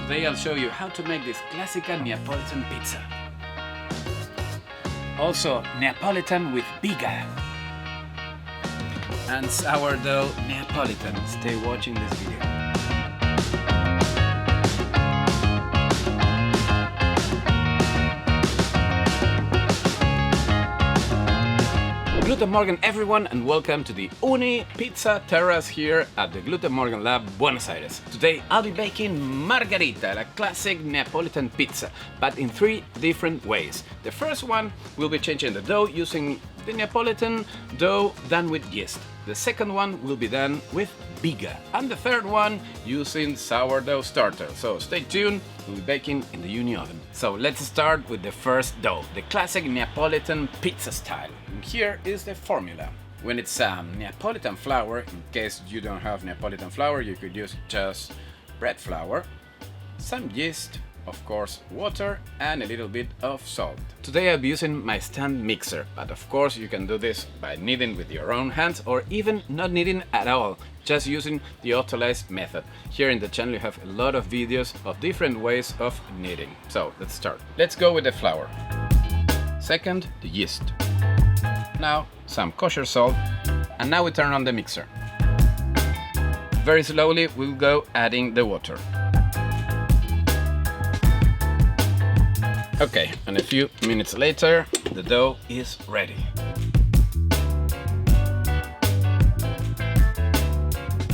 Today I'll show you how to make this classical Neapolitan pizza. Also Neapolitan with biga and sourdough Neapolitan. Stay watching this video. Guten Morgen everyone, and welcome to the Uni Pizza Terrace here at the Guten Morgen Lab, Buenos Aires. Today I'll be baking margarita, a classic Neapolitan pizza, but in 3 different ways. The first one, we'll be changing the dough using the Neapolitan dough done with yeast. The second one will be done with biga, and the third one using sourdough starter. So stay tuned, we'll be baking in the Uni oven. So let's start with the first dough, the classic Neapolitan pizza style. And here is the formula. When it's Neapolitan flour, in case you don't have Neapolitan flour, you could use just bread flour, some yeast, of course water, and a little bit of salt. Today I'll be using my stand mixer, but of course you can do this by kneading with your own hands or even not kneading at all, just using the autolyzed method. Here in the channel you have a lot of videos of different ways of kneading. So let's start. Let's go with the flour. Second, the yeast. Now some kosher salt, and now we turn on the mixer. Very slowly we'll go adding the water. Okay, and a few minutes later, the dough is ready.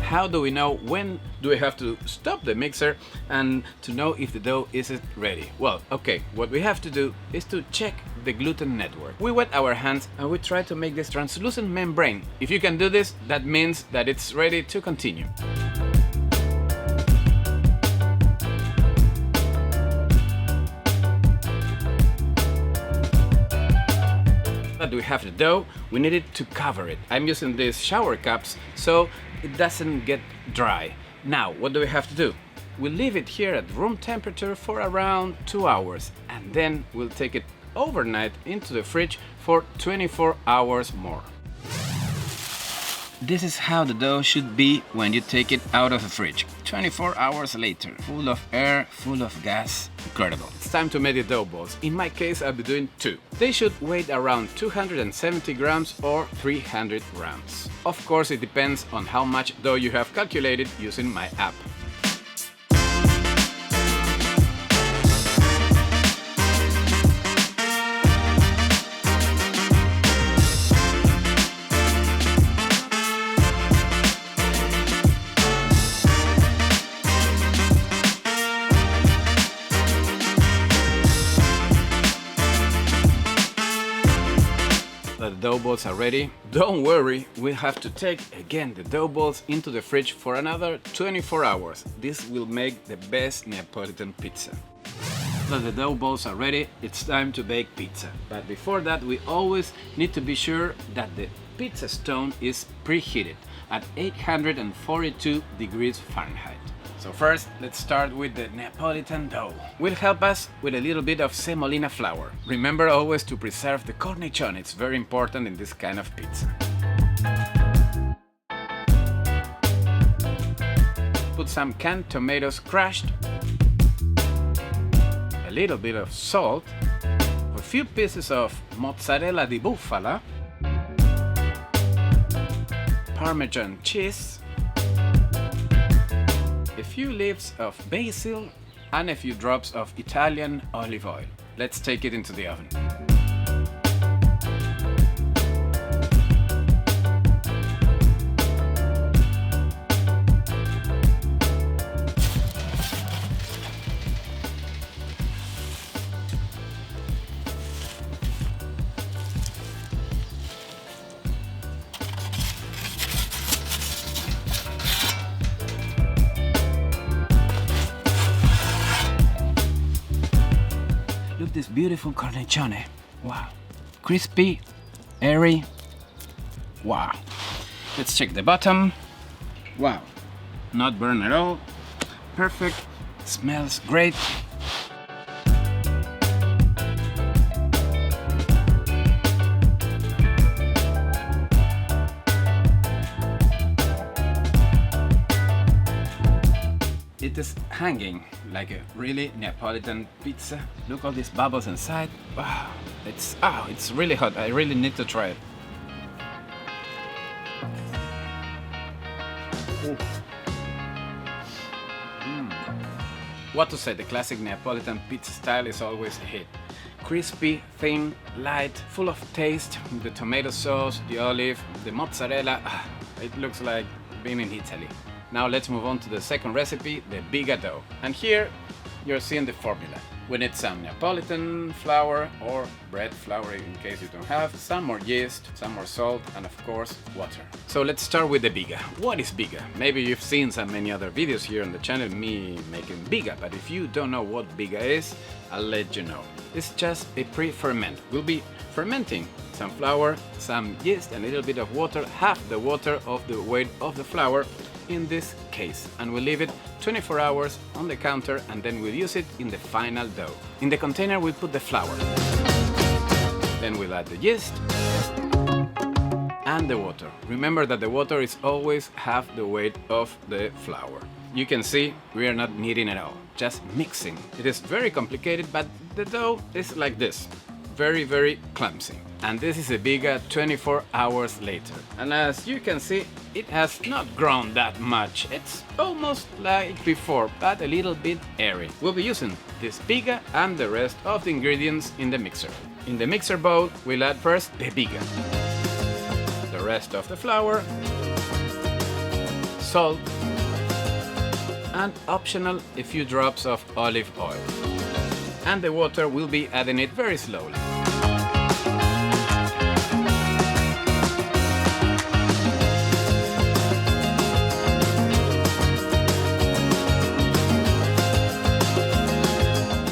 How do we know when do we have to stop the mixer and to know if the dough isn't ready? Well, okay, what we have to do is to check the gluten network. We wet our hands and we try to make this translucent membrane. If you can do this, that means that it's ready to continue. That we have the dough, we need it to cover it. I'm using these shower cups so it doesn't get dry. Now, what do we have to do? We'll leave it here at room temperature for around 2 hours, and then we'll take it overnight into the fridge for 24 hours more. This is how the dough should be when you take it out of the fridge. 24 hours later, full of air, full of gas, incredible. It's time to make the dough balls. In my case, I'll be doing 2. They should weigh around 270 grams or 300 grams. Of course, it depends on how much dough you have calculated using my app. The dough balls are ready. Don't worry, we'll have to take again the dough balls into the fridge for another 24 hours. This will make the best Neapolitan pizza. So the dough balls are ready, it's time to bake pizza. But before that, we always need to be sure that the pizza stone is preheated at 842 degrees Fahrenheit. So first, let's start with the Neapolitan dough. Will help us with a little bit of semolina flour. Remember always to preserve the cornicione, it's very important in this kind of pizza. Put some canned tomatoes crushed, a little bit of salt, a few pieces of mozzarella di bufala, Parmesan cheese, a few leaves of basil, and a few drops of Italian olive oil. Let's take it into the oven. Look, this beautiful cornicione. Wow. Crispy, airy. Wow. Let's check the bottom. Wow. Not burned at all. Perfect. Smells great. It is hanging like a really Neapolitan pizza. Look all these bubbles inside. Wow, it's really hot. I really need to try it. What to say, the classic Neapolitan pizza style is always a hit. Crispy, thin, light, full of taste. The tomato sauce, the olive, the mozzarella. It looks like being in Italy. Now let's move on to the second recipe, the biga dough. And here you're seeing the formula. We need some Neapolitan flour or bread flour in case you don't have, some more yeast, some more salt, and of course water. So let's start with the biga. What is biga? Maybe you've seen some many other videos here on the channel me making biga, but if you don't know what biga is, I'll let you know. It's just a pre-ferment. We'll be fermenting some flour, some yeast, and a little bit of water, half the water of the weight of the flour in this case, and we'll leave it 24 hours on the counter, and then we'll use it in the final dough. In the container we'll put the flour, then we'll add the yeast and the water. Remember that the water is always half the weight of the flour. You can see we are not kneading at all, just mixing. It is very complicated, but the dough is like this, very clumsy. And this is a biga 24 hours later. And as you can see, it has not grown that much. It's almost like before, but a little bit airy. We'll be using this biga and the rest of the ingredients in the mixer. In the mixer bowl, we'll add first the biga, the rest of the flour, salt, and optional a few drops of olive oil. And the water, we'll be adding it very slowly.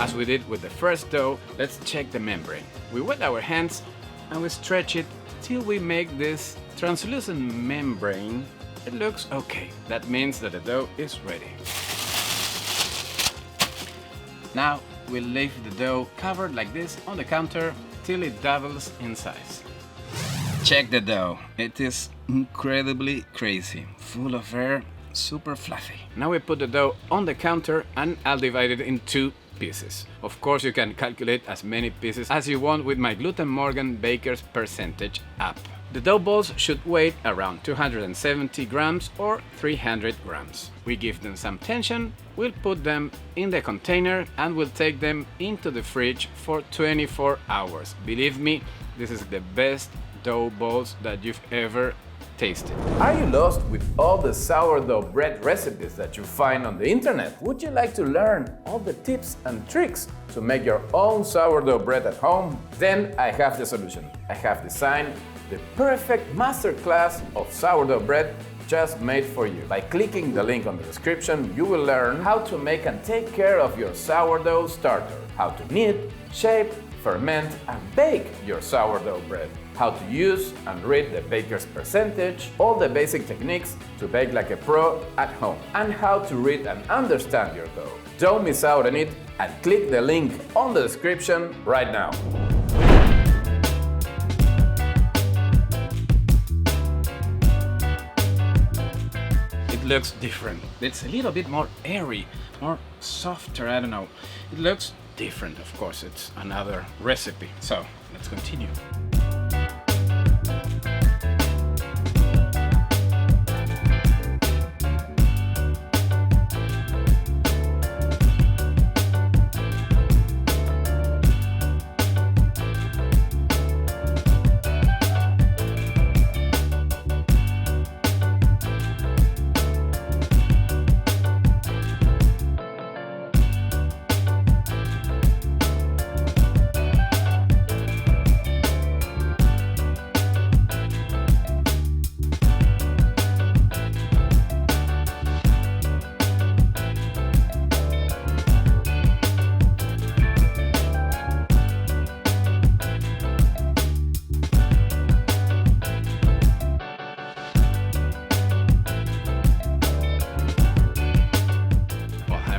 As we did with the first dough, let's check the membrane. We wet our hands and we stretch it till we make this translucent membrane. It looks okay. That means that the dough is ready. Now we'll leave the dough covered like this on the counter till it doubles in size. Check the dough. It is incredibly crazy, full of air, super fluffy. Now we put the dough on the counter and I'll divide it in 2 pieces. Of course you can calculate as many pieces as you want with my Gluten Morgan Baker's Percentage app. The dough balls should weigh around 270 grams or 300 grams. We give them some tension, we'll put them in the container and we'll take them into the fridge for 24 hours. Believe me, this is the best dough balls that you've ever tasted. Are you lost with all the sourdough bread recipes that you find on the internet? Would you like to learn all the tips and tricks to make your own sourdough bread at home? Then I have the solution. I have designed the perfect masterclass of sourdough bread just made for you. By clicking the link on the description, you will learn how to make and take care of your sourdough starter, how to knead, shape, ferment and bake your sourdough bread, how to use and read the baker's percentage, all the basic techniques to bake like a pro at home, and how to read and understand your dough. Don't miss out on it and click the link on the description right now. It looks different. It's a little bit more airy, more softer, I don't know. It looks different, of course, it's another recipe. So, let's continue.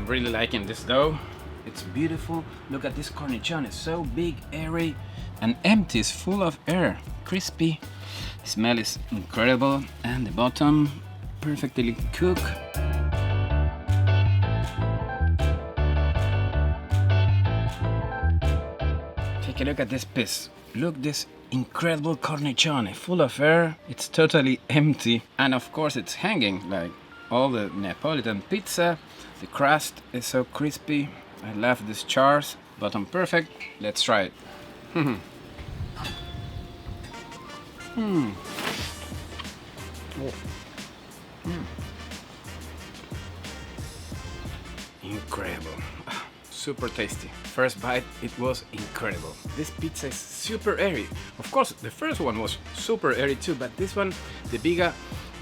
Really liking this dough. It's beautiful. Look at this cornichon, it's so big, airy and empty. It's full of air, crispy. The smell is incredible and the bottom perfectly cooked. Take a look at this piece. Look, this incredible cornicione, full of air. It's totally empty. And of course it's hanging like all the Neapolitan pizza. The crust is so crispy. I love these chars. Bottom perfect. Let's try it. Incredible. Super tasty. First bite, it was incredible. This pizza is super airy. Of course, the first one was super airy too, but this one, the biga,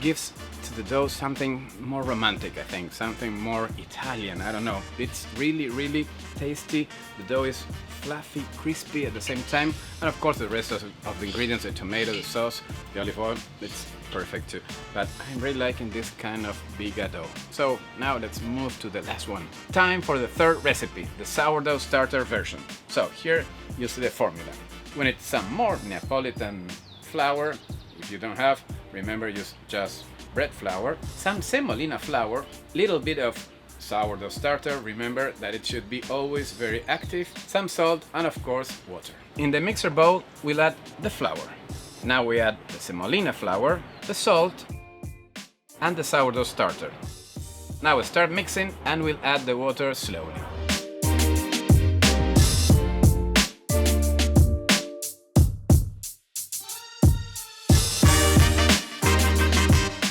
gives to the dough something more romantic, I think, something more Italian, I don't know. It's really, really tasty. The dough is fluffy, crispy at the same time, and of course the rest of the ingredients, the tomato, the sauce, the olive oil, it's perfect too. But I'm really liking this kind of biga dough. So now let's move to the last one. Time for the third recipe, the sourdough starter version. So here you see the formula. We need some more Neapolitan flour. If you don't have, remember, use just bread flour, some semolina flour, little bit of sourdough starter, remember that it should be always very active, some salt, and of course water. In the mixer bowl we'll add the flour. Now we add the semolina flour, the salt, and the sourdough starter. Now we'll start mixing and we'll add the water slowly.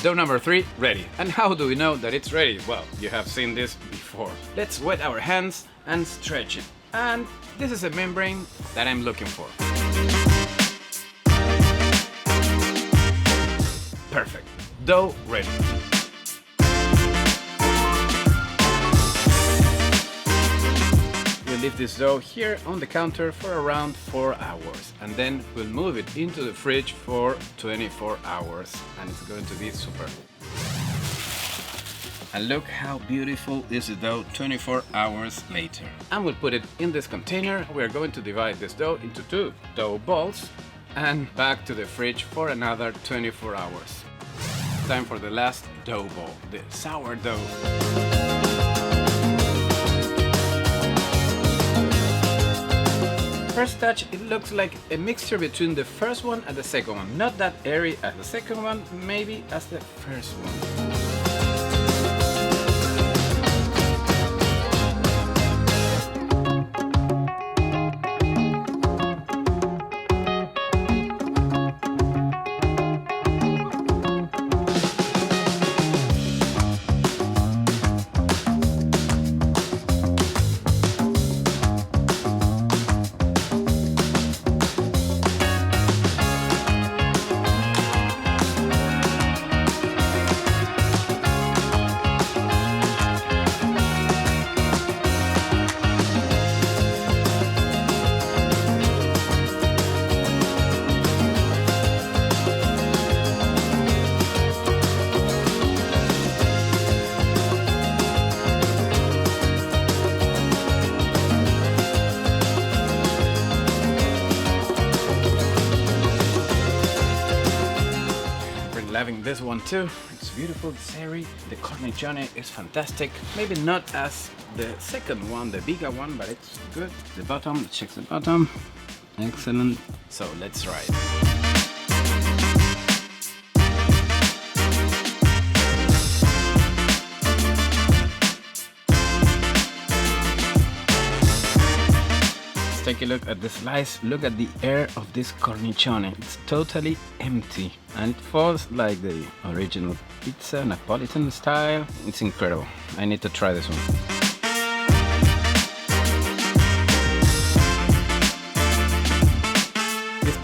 Dough number 3 ready. And how do we know that it's ready? Well, you have seen this before. Let's wet our hands and stretch it. And this is a membrane that I'm looking for. Perfect. Dough ready. We'll leave this dough here on the counter for around 4 hours, and then we'll move it into the fridge for 24 hours, and it's going to be super. And look how beautiful is the dough 24 hours later. And we'll put it in this container. We're going to divide this dough into 2 dough balls and back to the fridge for another 24 hours. Time for the last dough ball, the sourdough. First touch, it looks like a mixture between the first one and the second one. Not that airy as the second one, maybe as the first one. Loving this one too. It's beautiful, it's airy. The cornicione is fantastic. Maybe not as the second one, the bigger one, but it's good. The bottom, let's check the bottom. Excellent. So let's try it. Take a look at the slice, look at the air of this cornicione. It's totally empty and it falls like the original pizza, Neapolitan style. It's incredible. I need to try this one.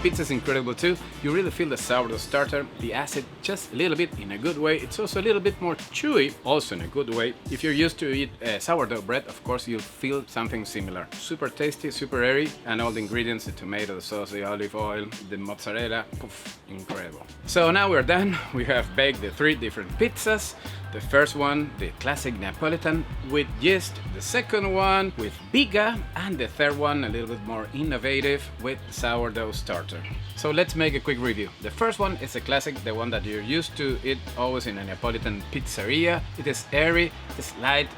Pizza is incredible too. You really feel the sourdough starter, the acid just a little bit in a good way. It's also a little bit more chewy, also in a good way. If you're used to eat sourdough bread, of course you'll feel something similar. Super tasty, super airy, and all the ingredients, the tomato, the sauce, the olive oil, the mozzarella, poof, incredible. So now we're done. We have baked the 3 different pizzas. The first one, the classic Neapolitan with yeast, the second one with biga, and the third one a little bit more innovative with sourdough starter. So let's make a quick review. The first one is a classic, the one that you're used to eat always in a Neapolitan pizzeria. It is airy, it's light,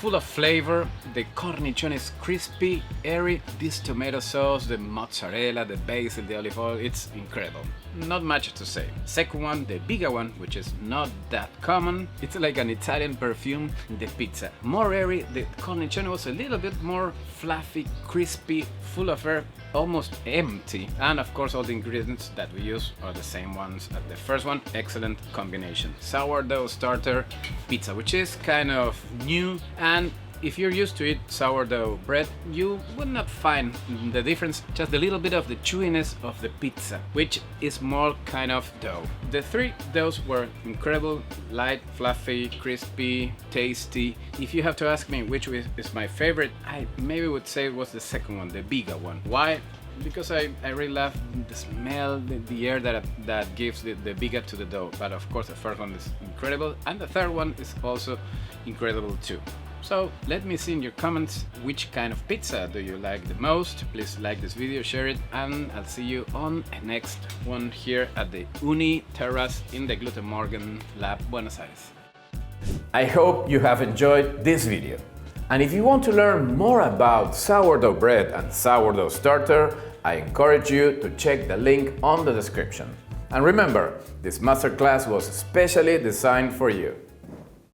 full of flavor. The cornicione is crispy, airy. This tomato sauce, the mozzarella, the basil, the olive oil, it's incredible. Not much to say. Second one, the bigger one, which is not that common. It's like an Italian perfume in the pizza. More airy, the cornicione was a little bit more fluffy, crispy, full of air, almost empty. And of course all the ingredients that we use are the same ones as the first one. Excellent combination. Sourdough starter pizza, which is kind of new, and if you're used to eat sourdough bread, you would not find the difference, just a little bit of the chewiness of the pizza, which is more kind of dough. The three doughs were incredible, light, fluffy, crispy, tasty. If you have to ask me which is my favorite, I maybe would say it was the second one, the bigger one. Why? Because I really love the smell, the air that gives the biga to the dough. But of course the first one is incredible, and the third one is also incredible too. So let me see in your comments which kind of pizza do you like the most. Please like this video, share it, and I'll see you on the next one here at the Uni Terrace in the Gluten Morgan Lab, Buenos Aires. I hope you have enjoyed this video. And if you want to learn more about sourdough bread and sourdough starter, I encourage you to check the link on the description. And remember, this masterclass was specially designed for you.